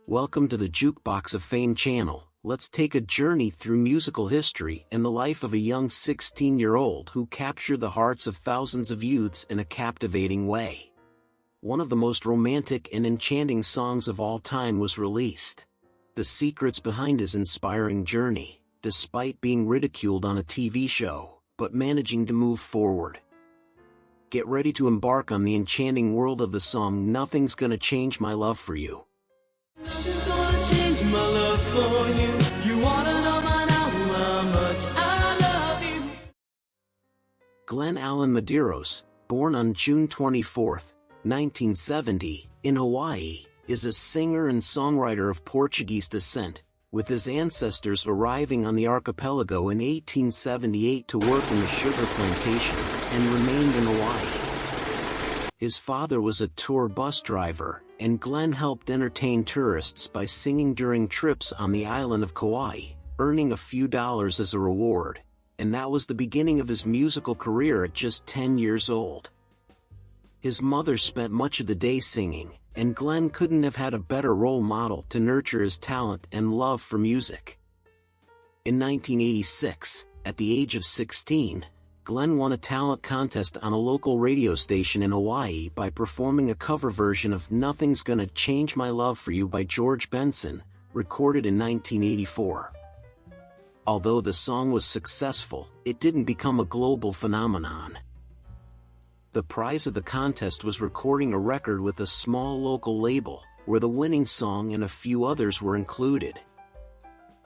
Welcome to the Jukebox of Fame channel. Let's take a journey through musical history and the life of a young 16-year-old who captured the hearts of thousands of youths in a captivating way. One of the most romantic and enchanting songs of all time was released. The secrets behind his inspiring journey, despite being ridiculed on a TV show, but managing to move forward. Get ready to embark on the enchanting world of the song Nothing's Gonna Change My Love for You. Nothing's gonna change my love for you. You wanna know by now how much I love you. Glenn Medeiros, born on June 24, 1970, in Hawaii, is a singer and songwriter of Portuguese descent, with his ancestors arriving on the archipelago in 1878 to work in the sugar plantations and remained in Hawaii. His father was a tour bus driver, and Glenn helped entertain tourists by singing during trips on the island of Kauai, earning a few dollars as a reward, and that was the beginning of his musical career at just 10 years old. His mother spent much of the day singing, and Glenn couldn't have had a better role model to nurture his talent and love for music. In 1986, at the age of 16, Glenn won a talent contest on a local radio station in Hawaii by performing a cover version of Nothing's Gonna Change My Love for You by George Benson, recorded in 1984. Although the song was successful, it didn't become a global phenomenon. The prize of the contest was recording a record with a small local label, where the winning song and a few others were included.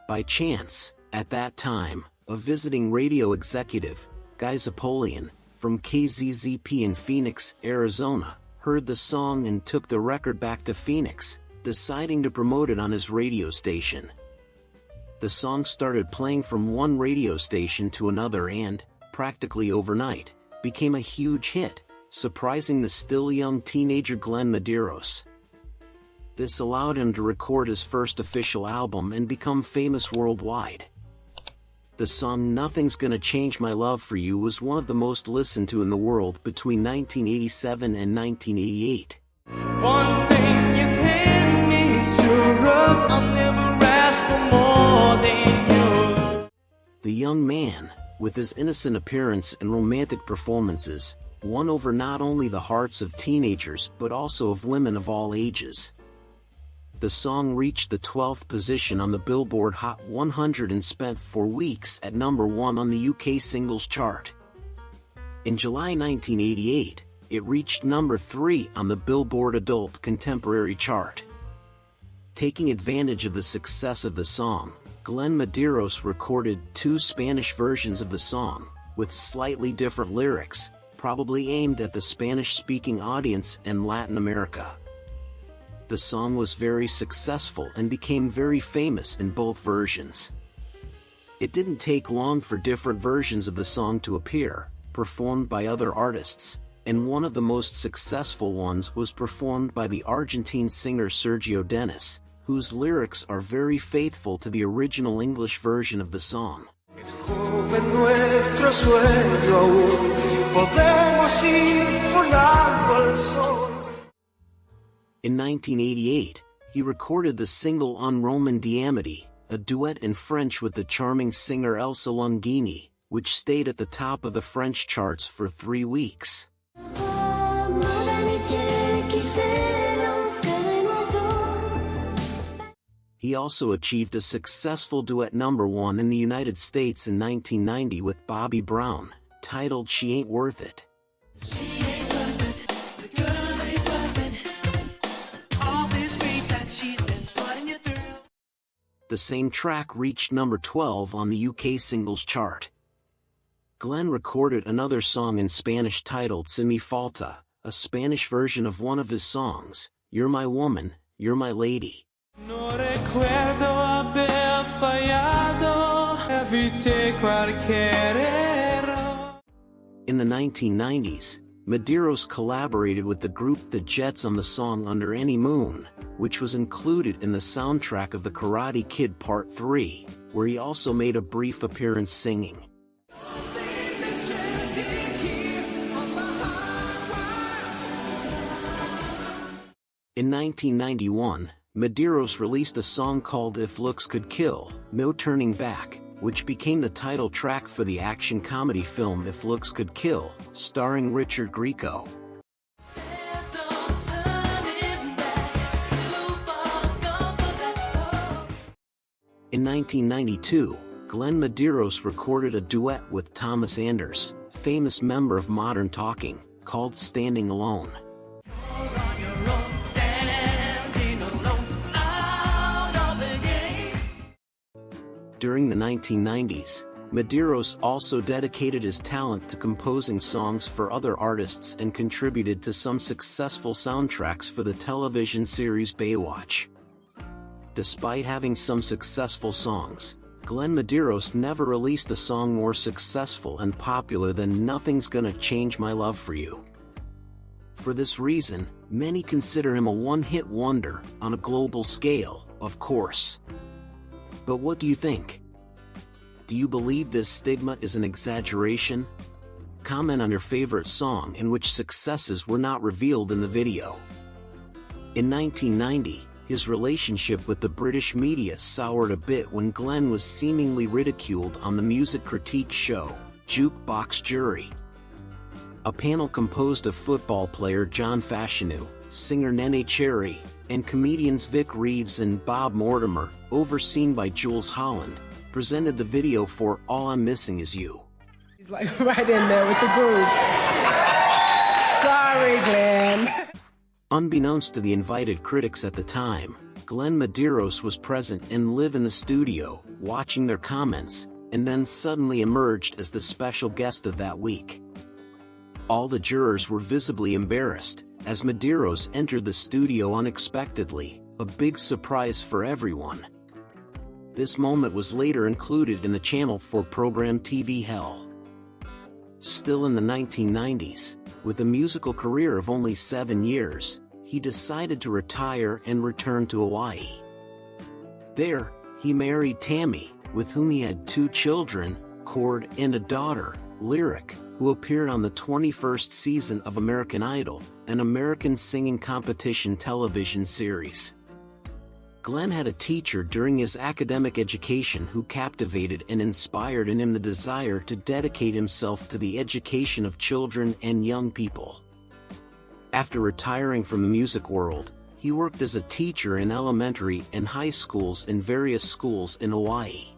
By chance, at that time, a visiting radio executive, Guy Zapolian, from KZZP in Phoenix, Arizona, heard the song and took the record back to Phoenix, deciding to promote it on his radio station. The song started playing from one radio station to another and, practically overnight, became a huge hit, surprising the still young teenager Glenn Medeiros. This allowed him to record his first official album and become famous worldwide. The song Nothing's Gonna Change My Love for You was one of the most listened to in the world between 1987 and 1988. One thing you can be sure of, I'll never ask for more than you. The young man, with his innocent appearance and romantic performances, won over not only the hearts of teenagers but also of women of all ages. The song reached the 12th position on the Billboard Hot 100 and spent 4 weeks at number 1 on the UK singles chart. In July 1988, it reached number 3 on the Billboard Adult Contemporary chart. Taking advantage of the success of the song, Glenn Medeiros recorded 2 Spanish versions of the song, with slightly different lyrics, probably aimed at the Spanish-speaking audience in Latin America. The song was very successful and became very famous in both versions. It didn't take long for different versions of the song to appear, performed by other artists, and one of the most successful ones was performed by the Argentine singer Sergio Denis, whose lyrics are very faithful to the original English version of the song. In 1988, he recorded the single Un Roman Diamante, a duet in French with the charming singer Elsa Longini, which stayed at the top of the French charts for 3 weeks. He also achieved a successful duet number 1 in the United States in 1990 with Bobby Brown, titled She Ain't Worth It. The same track reached number 12 on the UK singles chart. Glenn recorded another song in Spanish titled Si Me Falta, a Spanish version of one of his songs, You're My Woman, You're My Lady. No recuerdo haber fallado, evité cualquier error. In the 1990s, Medeiros collaborated with the group The Jets on the song Under Any Moon, which was included in the soundtrack of The Karate Kid Part 3, where he also made a brief appearance singing. In 1991, Medeiros released a song called If Looks Could Kill, No Turning Back, which became the title track for the action comedy film If Looks Could Kill, starring Richard Grieco. In 1992, Glenn Medeiros recorded a duet with Thomas Anders, famous member of Modern Talking, called Standing Alone. During the 1990s, Medeiros also dedicated his talent to composing songs for other artists and contributed to some successful soundtracks for the television series Baywatch. Despite having some successful songs, Glenn Medeiros never released a song more successful and popular than Nothing's Gonna Change My Love for You. For this reason, many consider him a one-hit wonder on a global scale, of course. But what do you think? Do you believe this stigma is an exaggeration? Comment on your favorite song and which successes were not revealed in the video. In 1990, his relationship with the British media soured a bit when Glenn was seemingly ridiculed on the music critique show, Jukebox Jury. A panel composed of football player John Fashanu, singer Nene Cherry, and comedians Vic Reeves and Bob Mortimer, overseen by Jules Holland, presented the video for All I'm Missing Is You. He's like right in there with the groove. Sorry, Glenn. Unbeknownst to the invited critics at the time, Glenn Medeiros was present and live in the studio, watching their comments, and then suddenly emerged as the special guest of that week. All the jurors were visibly embarrassed, as Medeiros entered the studio unexpectedly, a big surprise for everyone. This moment was later included in the Channel 4 program TV Hell. Still in the 1990s, with a musical career of only 7 years, he decided to retire and return to Hawaii. There, he married Tammy, with whom he had 2 children, Cord and a daughter, Lyric, who appeared on the 21st season of American Idol, an American singing competition television series. Glenn had a teacher during his academic education who captivated and inspired in him the desire to dedicate himself to the education of children and young people. After retiring from the music world, he worked as a teacher in elementary and high schools in various schools in Hawaii.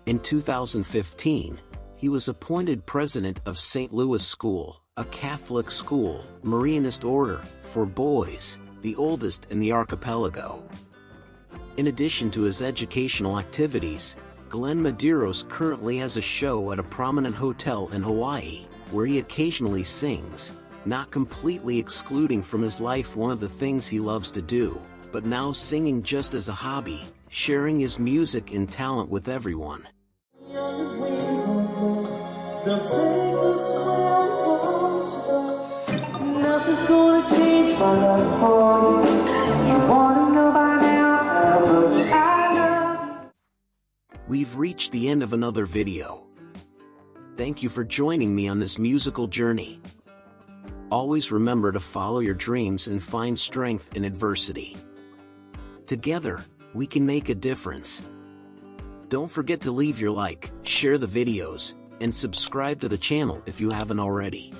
In 2015, he was appointed president of St. Louis School, a Catholic school, Marianist order, for boys, the oldest in the archipelago. In addition to his educational activities, Glenn Medeiros currently has a show at a prominent hotel in Hawaii, where he occasionally sings, not completely excluding from his life one of the things he loves to do, but now singing just as a hobby, sharing his music and talent with everyone. Nothing's gonna change my love for you. You wanna know by now how much I love you. We've reached the end of another video. Thank you for joining me on this musical journey. Always remember to follow your dreams and find strength in adversity. Together, we can make a difference. Don't forget to leave your like, share the videos, and subscribe to the channel if you haven't already.